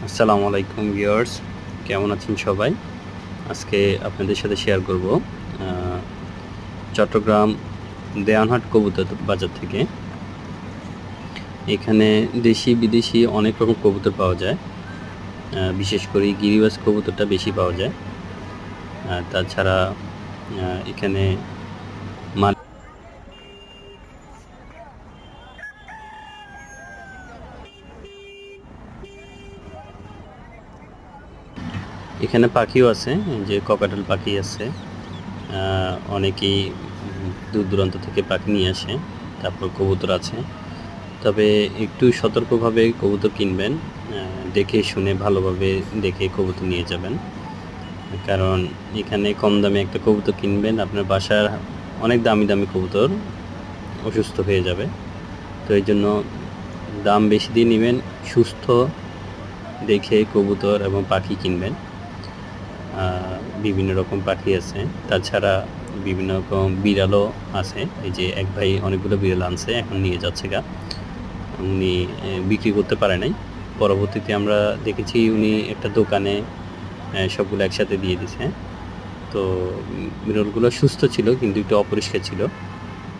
আসসালামু আলাইকুম ভিউয়ার্স, কেমন আছেন সবাই? আজকে আপনাদের সাথে শেয়ার করব চট্টগ্রাম দেওয়ানহাট কবুতর বাজার থেকে। এখানে দেশি বিদেশি অনেক রকম কবুতর পাওয়া যায়। বিশেষ করে গিরিবাজ কবুতরটা বেশি পাওয়া যায়। তাছাড়া এখানে মাল এখানে পাখিও আছে, যে ককাটেল পাখি আছে। অনেকেই দূর দূরান্ত থেকে পাখি নিয়ে আসে। তারপর কবুতর আছে, তবে একটু সতর্কভাবে কবুতর কিনবেন। দেখে শুনে ভালোভাবে দেখে কবুতর নিয়ে যাবেন, কারণ এখানে কম দামে একটা কবুতর কিনবেন, আপনার বাসার অনেক দামি দামি কবুতর অসুস্থ হয়ে যাবে। তো এই জন্য দাম বেশি দিয়ে নেবেন, সুস্থ দেখে কবুতর এবং পাখি কিনবেন। বিভিন্ন রকম পাখি আছে, তাছাড়া বিভিন্ন রকম বিড়ালও আছে। এই যে এক ভাই অনেকগুলো বিড়াল আনছে, এখন নিয়ে যাচ্ছে গা। উনি বিক্রি করতে পারে নাই। পরবর্তীতে আমরা দেখেছি উনি একটা দোকানে সবগুলো একসাথে দিয়ে দিছে। তো বিড়ালগুলো সুস্থ ছিল, কিন্তু একটু অপরিষ্কার ছিল।